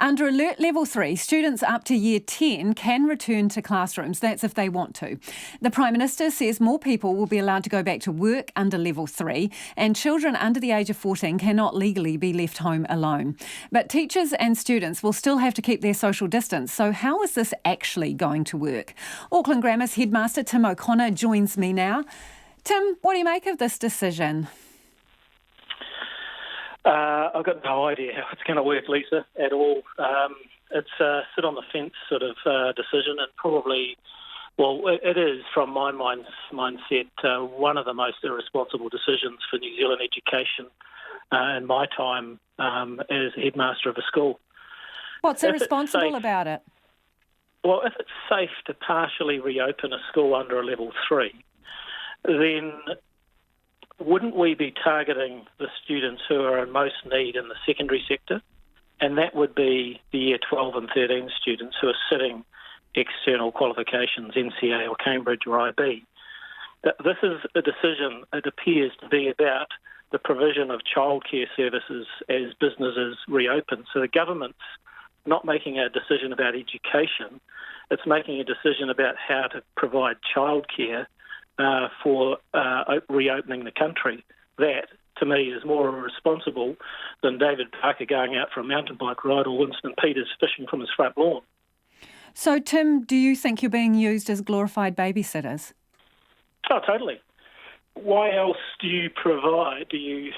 Under Alert Level 3, students up to Year 10 can return to classrooms. That's if they want to. The Prime Minister says more people will be allowed to go back to work under Level 3, and children under the age of 14 cannot legally be left home alone. But teachers and students will still have to keep their social distance. So how is this actually going to work? Auckland Grammar's headmaster Tim O'Connor joins me now. Tim, what do you make of this decision? I've got no idea how it's going to work, Lisa, at all. It's a sit-on-the-fence sort of decision, and probably, well, it is, from my mindset, one of the most irresponsible decisions for New Zealand education in my time as headmaster of a school. What's irresponsible about it? Well, if it's safe to partially reopen a school under a Level 3, then wouldn't we be targeting the students who are in most need in the secondary sector? And that would be the Year 12 and 13 students who are sitting external qualifications, NCA or Cambridge or IB. This is a decision, it appears to be about the provision of childcare services as businesses reopen. So the government's not making a decision about education, it's making a decision about how to provide childcare for reopening the country. That, to me, is more irresponsible than David Parker going out for a mountain bike ride or Winston Peters fishing from his front lawn. So, Tim, do you think you're being used as glorified babysitters? Oh, totally. Why else do you provide? Do you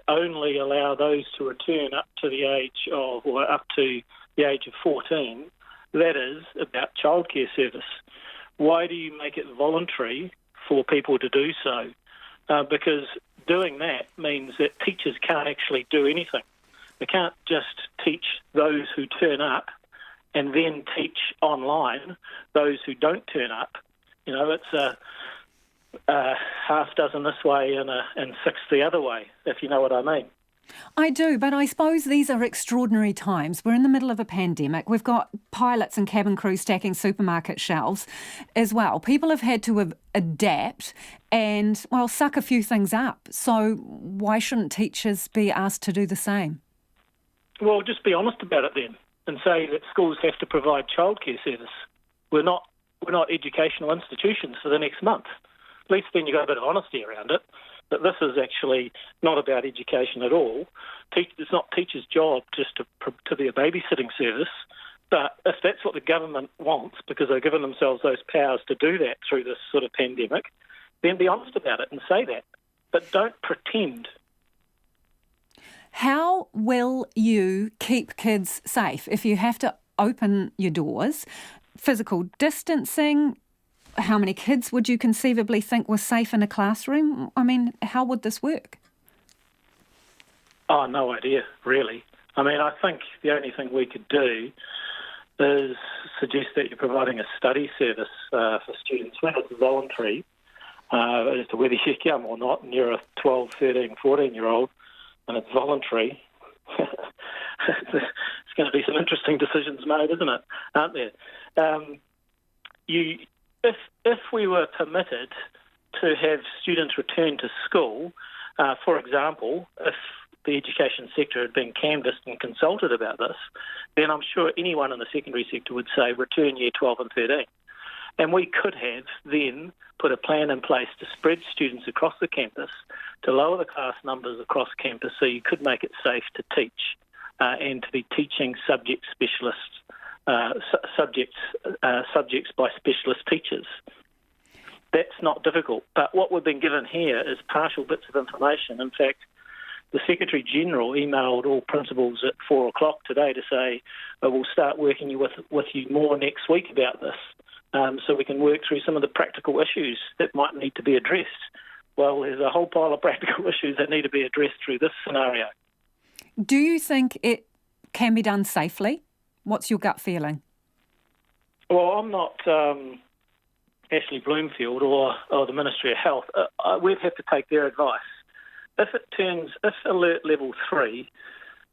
only allow those to return up to the age of 14? That is about childcare service. Why do you make it voluntary for people to do so? Because doing that means that teachers can't actually do anything. They can't just teach those who turn up and then teach online those who don't turn up. You know, it's a half dozen this way and six the other way, if you know what I mean. I do, but I suppose these are extraordinary times. We're in the middle of a pandemic. We've got pilots and cabin crew stacking supermarket shelves as well. People have had to adapt and, well, suck a few things up. So why shouldn't teachers be asked to do the same? Well, just be honest about it then and say that schools have to provide childcare service. We're not educational institutions for the next month. At least then you've got a bit of honesty around it. But this is actually not about education at all. It's not teachers' job just to be a babysitting service. But if that's what the government wants, because they've given themselves those powers to do that through this sort of pandemic, then be honest about it and say that. But don't pretend. How will you keep kids safe if you have to open your doors? Physical distancing? How many kids would you conceivably think were safe in a classroom? I mean, how would this work? Oh, no idea, really. I mean, I think the only thing we could do is suggest that you're providing a study service for students when it's voluntary, as to whether you come or not, and you're a 12, 13, 14-year-old, and it's voluntary. It's going to be some interesting decisions made, isn't it? Aren't there? If we were permitted to have students return to school, for example, if the education sector had been canvassed and consulted about this, then I'm sure anyone in the secondary sector would say return Year 12 and 13. And we could have then put a plan in place to spread students across the campus, to lower the class numbers across campus so you could make it safe to teach and to be teaching subjects by specialist teachers. That's not difficult. But what we've been given here is partial bits of information. In fact, the Secretary-General emailed all principals at 4 o'clock today to say, we'll start working with you more next week about this so we can work through some of the practical issues that might need to be addressed. Well, there's a whole pile of practical issues that need to be addressed through this scenario. Do you think it can be done safely? What's your gut feeling? Well, I'm not Ashley Bloomfield or the Ministry of Health. We'd have to take their advice. If Alert Level 3,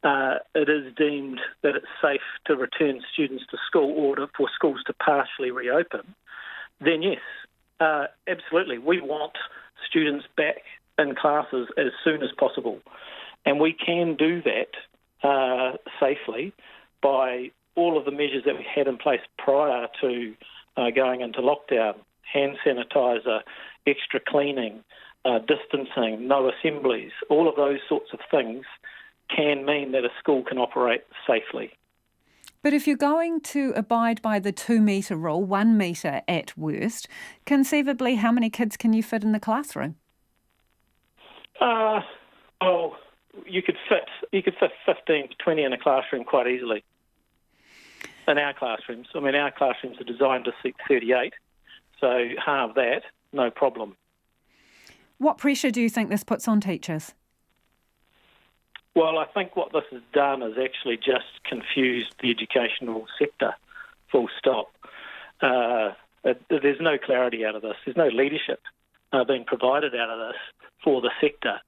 it is deemed that it's safe to return students to school or for schools to partially reopen, then yes, absolutely. We want students back in classes as soon as possible. And we can do that safely by all of the measures that we had in place prior to going into lockdown: hand sanitizer, extra cleaning, distancing, no assemblies. All of those sorts of things can mean that a school can operate safely. But if you're going to abide by the 2 metre rule, 1 metre at worst, conceivably how many kids can you fit in the classroom? You could fit 15 to 20 in a classroom quite easily. In our classrooms. I mean, our classrooms are designed to seat 38, so halve that, no problem. What pressure do you think this puts on teachers? Well, I think what this has done is actually just confused the educational sector, full stop. There's no clarity out of this. There's no leadership being provided out of this for the sector.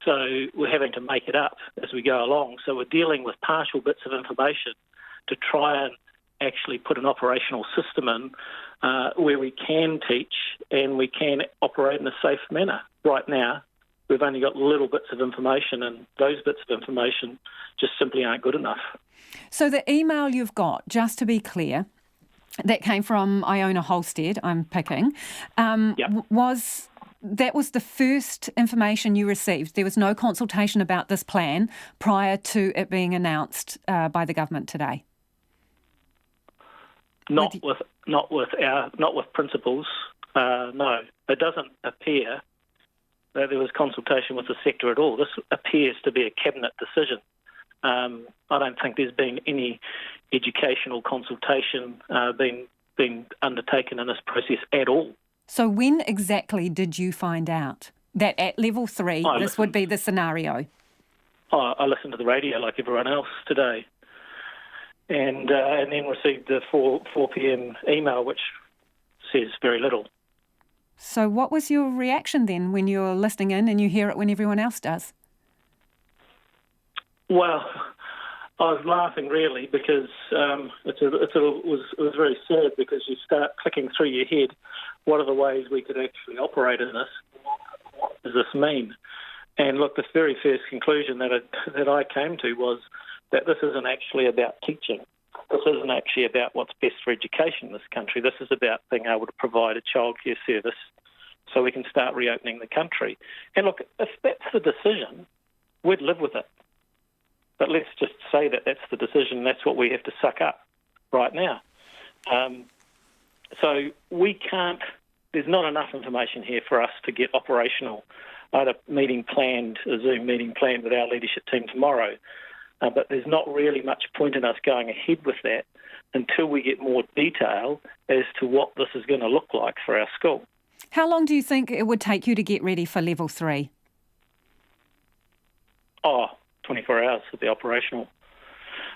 So we're having to make it up as we go along. So we're dealing with partial bits of information to try and actually put an operational system in where we can teach and we can operate in a safe manner. Right now, we've only got little bits of information, and those bits of information just simply aren't good enough. So the email you've got, just to be clear, that came from Iona Holstead, I'm picking, was the first information you received. There was no consultation about this plan prior to it being announced by the government today. Not with principals. No, it doesn't appear that there was consultation with the sector at all. This appears to be a cabinet decision. I don't think there's been any educational consultation being undertaken in this process at all. So when exactly did you find out that at level 3 this would be the scenario? I listened to the radio like everyone else today, and then received the 4 p.m. email, which says very little. So what was your reaction then when you're listening in and you hear it when everyone else does? Well, I was laughing really because it was very sad, because you start clicking through your head, what are the ways we could actually operate in this? What does this mean? And look, the very first conclusion that I came to was that this isn't actually about teaching. This isn't actually about what's best for education in this country. This is about being able to provide a childcare service so we can start reopening the country. And look, if that's the decision, we'd live with it. But let's just say that that's the decision, that's what we have to suck up right now. So we can't, there's not enough information here for us to get operational. I had a Zoom meeting planned with our leadership team tomorrow, but there's not really much point in us going ahead with that until we get more detail as to what this is going to look like for our school. How long do you think it would take you to get ready for level 3? 24 hours to be operational.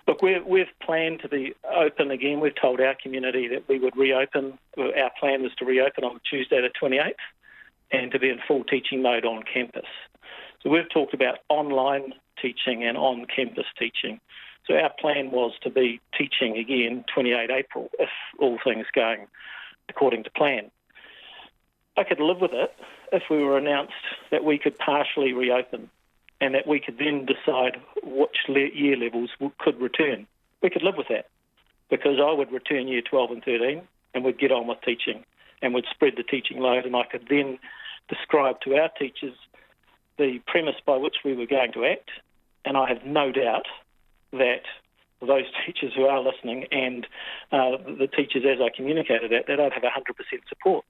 Look, we've planned to be open again. We've told our community that we would reopen. Our plan was to reopen on Tuesday the 28th and to be in full teaching mode on campus. So we've talked about online teaching and on-campus teaching. So our plan was to be teaching again 28 April if all things going according to plan. I could live with it if we were announced that we could partially reopen and that we could then decide which year levels could return. We could live with that, because I would return year 12 and 13 and we'd get on with teaching and we'd spread the teaching load, and I could then describe to our teachers the premise by which we were going to act. And I have no doubt that those teachers who are listening and the teachers as I communicated that I'd have 100% support.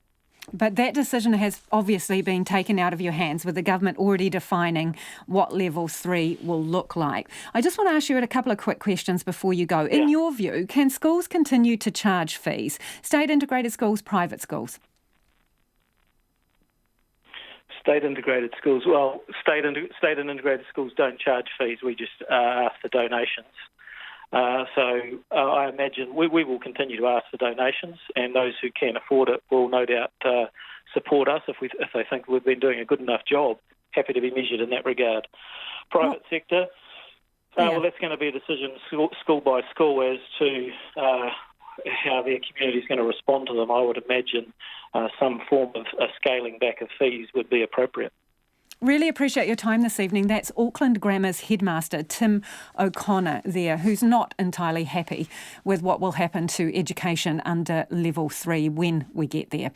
But that decision has obviously been taken out of your hands, with the government already defining what level 3 will look like. I just want to ask you a couple of quick questions before you go. In your view, can schools continue to charge fees? State integrated schools, private schools? State integrated schools. Well, state and integrated schools don't charge fees. We just ask for donations. I imagine we will continue to ask for donations, and those who can afford it will no doubt support us if they think we've been doing a good enough job. Happy to be measured in that regard. Private sector, well, that's going to be a decision school by school as to how their community is going to respond to them. I would imagine some form of scaling back of fees would be appropriate. Really appreciate your time this evening. That's Auckland Grammar's headmaster, Tim O'Connor there, who's not entirely happy with what will happen to education under level 3 when we get there.